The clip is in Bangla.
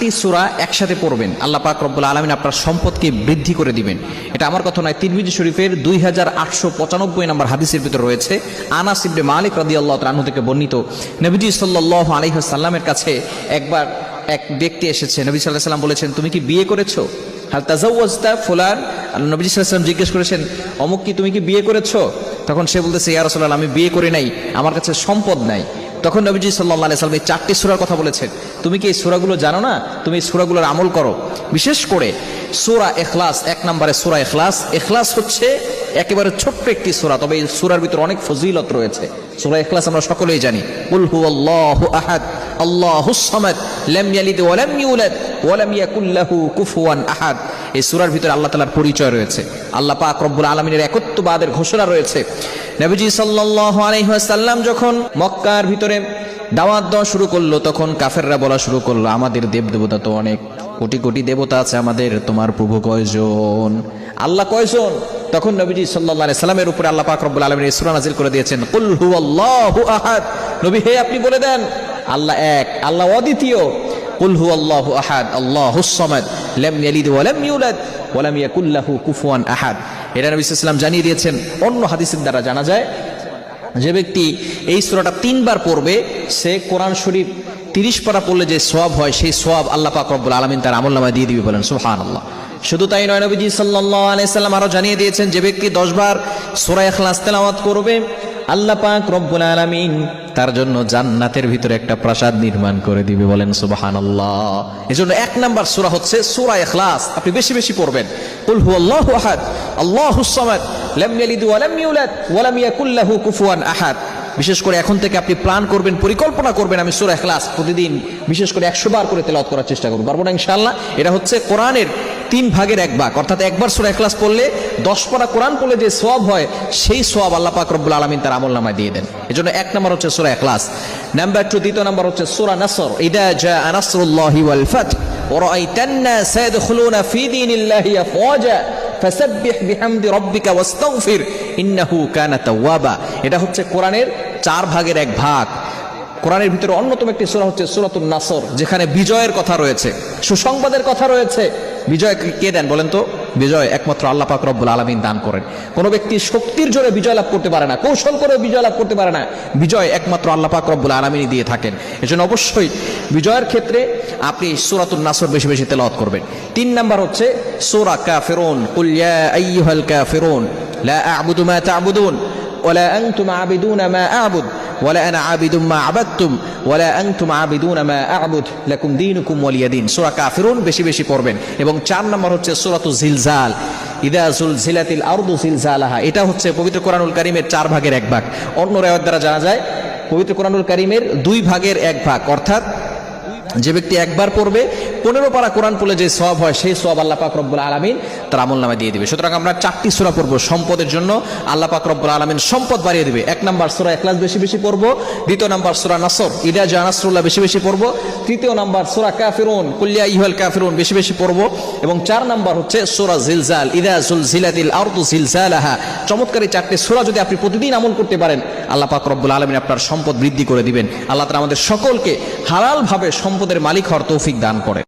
4টি সূরা একসাথে পড়বেন, আল্লাহ পাক রব্বুল আলামিন আপনার সম্পদকে বৃদ্ধি করে দিবেন। এটা আমার কথা নয়, তিরমিজি শরীফের 2895 নম্বর হাদিসের ভিতর রয়েছে। আনাস ইবনে মালিক রাদিয়াল্লাহু তাআলা আনহু থেকে বর্ণিত, নবীজি সাল্লাল্লাহু আলাইহি ওয়াসাল্লামের কাছে একবার এক ব্যক্তি এসেছে। নবী সাল্লাল্লাহু আলাইহি ওয়াসাল্লাম বলেছেন, তুমি কি বিয়ে করেছো? হাল তাজাওয়াজতা ফুলান? নবী সাল্লাল্লাহু আলাইহি ওয়াসাল্লাম জিজ্ঞেস করেছেন, অমুক কি তুমি কি বিয়ে করেছো? তখন সে বলতেছে, ইয়া রাসূলুল্লাহ, আমি বিয়ে করি নাই, আমার কাছে সম্পদ নাই। তখন নবীজি সাল্লাল্লাহু আলাইহি ওয়াসাল্লাম এই 4টি সূরার কথা বলেছেন। তুমি কি এই সূরাগুলো জানো না? তুমি এই সূরাগুলোর আমল করো। বিশেষ করে সূরা ইখলাস, 1 নম্বরে সূরা ইখলাস। ইখলাস হচ্ছে একেবারে ছোট্ট একটি সূরা, তবে এই সূরার ভিতর অনেক ফজিলত রয়েছে। সূরা ইখলাস আমরা সকলেই জানি, কুল হুয়াল্লাহু আহাদ আল্লাহুস সামাদ লাম ইয়ালিদ ওয়া লাম ইউলাদ ওয়া লাম ইয়াকুল লাহু কুফুয়ান আহাদ। এই সূরার ভিতরে আল্লাহ তাআলার পরিচয় রয়েছে, আল্লাহ পাক রব্বুল আলামিনের একত্ববাদের ঘোষণা রয়েছে। নবীজি সাল্লাল্লাহু আলাইহি ওয়াসাল্লাম যখন মক্কার ভিতরে দাওয়াত দেওয়া শুরু করলো, তখন কাফেররা বলা শুরু করলো, আমাদের দেবদেবতা তো অনেক, কোটি কোটি দেবতা আছে আমাদের, তোমার প্রভু কয়জন, আল্লাহ কয়জন? তখন নবীজি সাল্লাল্লাহু আলাইহি সাল্লামের উপরে আল্লাহ পাক রব্বুল আলামিন এই সূরা নাযিল করে দিয়েছেন, কুল হুয়াল্লাহু আহাদ। নবী হে আপনি বলে দেন, আল্লাহ এক, আল্লাহ অদ্বিতীয়। কুল হুয়াল্লাহু আহাদ আল্লাহুস সামাদ লাম ইয়ালিদ ওয়া লাম ইউলাদ ওয়া লাম ইয়াকুল লাহু কুফুয়ান আহাদ। এটা নবী সাল্লাল্লাহু আলাইহি ওয়াসাল্লাম জানিয়ে দিয়েছেন। অন্য হাদিসের দ্বারা জানা যায়, যে ব্যক্তি এই সূরাটা 3 বার পড়বে, সে কোরআন শরীফ 30 পারা পড়লে যে সওয়াব হয়, সেই সওয়াব আল্লাহ পাক রব্বুল আলামিন তার আমলনামায় দিয়ে দিবে, বলেন সুবহানাল্লাহ। শুধু তাই নয়, নবীজি সাল্লাল্লাহু আলাইহি সাল্লাম আরো জানিয়ে দিয়েছেন, যে ব্যক্তি 10 বার সূরা ইখলাস তেলাওয়াত করবে, আল্লাহ পাক রব্বুল আলামিন তার জন্য জান্নাতের ভিতরে একটা প্রাসাদ নির্মাণ করে দিবে, বলেন সুবহানাল্লাহ। এজন্য 1 নাম্বার সূরা হচ্ছে সূরা ইখলাস, আপনি বেশি বেশি পড়বেন। কুল হুয়াল্লাহু আহাদ আল্লাহুস সামাদ লাম ইয়ালিদ ওয়া লাম ইউলাদ ওয়া লাম ইয়াকুল লাহু কুফুয়ান আহাদ। বিশেষ করে এখন থেকে আপনি প্ল্যান করবেন, পরিকল্পনা করবেন, আমি সূরা ইখলাস প্রতিদিন বিশেষ করে 100 বার করে তেলাওয়াত করার চেষ্টা করব। পারবো না ইনশাআল্লাহ? এটা হচ্ছে কোরআনের 3 ভাগের 1 ভাগ, অর্থাৎ একবার সূরা ইখলাস পড়লে 10 পারা কোরআন পড়লে যে সওয়াব হয়, সেই সওয়াব আল্লাহ পাক রব্বুল আলামিন তার আমলনামায় দিয়ে দেন। এজন্য 1 নাম্বার হচ্ছে সূরা ইখলাস। নাম্বার 2, দ্বিতীয় নাম্বার হচ্ছে সূরা নাসর। ইদা জাআ নাসরুল্লাহি ওয়াল ফাতহ ওয়া রাআইতান নাস ইয়াদখুলুনা ফি দীনিল্লাহি আফওয়াজা ফাসাব্বিহ বিহামদি রাব্বিকা ওয়াস্তাগফির ইন্নাহু কানা তাওয়াবা। এটা হচ্ছে কোরআনের 4 ভাগের 1 ভাগ। কোরআনের ভিতরে অন্যতম একটি সূরা হচ্ছে সূরাতুন নাসর, যেখানে বিজয়ের কথা রয়েছে, সুসংবাদের কথা রয়েছে। বিজয় কে দেন বলেন তো? বিজয় একমাত্র আল্লাহ পাক রব্বুল আলামিন দান করেন। কোন ব্যক্তি শক্তির জোরে বিজয় লাভ করতে পারে না, কৌশল করে বিজয় লাভ করতে পারে না, বিজয় একমাত্র আল্লাহ পাক রব্বুল আলামিনই দিয়ে থাকেন। এজন্য অবশ্যই বিজয়ের ক্ষেত্রে আপনি সূরাতুন নাসর বেশি বেশি তেলাওয়াত করবেন। 3 নাম্বার হচ্ছে সূরা কাফিরুন, কুল ইয়া আইয়ুহাল কাফিরুন লা আ'বুদু মা তা'বুদুন ওয়ালা আনতুম আ'বিদুনা মা আ'বুদ ওয়ালা আনা আ'বিদুম মা আবাদতুম ওয়ালা আনতুম আ'বিদুনা মা আ'বুদ লাকুম দীনুকুম ওয়ালিয়া দীন। সূরা কাফিরুন বেশি বেশি পড়বেন। এবং 4 নম্বর হচ্ছে সূরাতুল জিলজাল, ইদা যুলজিলাতিল আরদু জিলজালাহা। এটা হচ্ছে পবিত্র কোরআনুল কারীমের 4 ভাগের 1 ভাগ। অন্য riwayat দ্বারা জানা যায়, পবিত্র কোরআনুল কারীমের 2 ভাগের 1 ভাগ, অর্থাৎ যে ব্যক্তি 1 বার পড়বে, 15 পারা কোরআন পড়লে যে সওয়াব হয়, সেই সওয়াব আল্লাহ পাক রব্বুল আলামিন তার আমলনামায় দিয়ে দিবে। সুতরাং আমরা 4টি সূরা পড়ব সম্পদের জন্য, আল্লাহ পাক রব্বুল আলামিন সম্পদ বাড়িয়ে দিবে। 1 নাম্বার সূরা ইখলাস বেশি বেশি পড়ব, 2 নাম্বার সূরা নাসর ইদা জাআ নাসরুল্লাহ বেশি বেশি পড়ব, 3 নাম্বার সূরা কাফিরুন কুল ইয়া আইয়ুহাল কাফিরুন বেশি বেশি পড়ব, এবং 4 নাম্বার হচ্ছে সূরা জিলজাল, ইদা যুলজিলাতিল আরদু জিলজালাহা। চমৎকার এই 4টি সূরা যদি আপনি প্রতিদিন আমল করতে পারেন, আল্লাহ পাক রব্বুল আলামিন আপনার সম্পদ বৃদ্ধি করে দিবেন। আল্লাহ তাআলা আমাদের সকলকে হালাল ভাবে সম্পদের মালিক হওয়ার তৌফিক দান করে।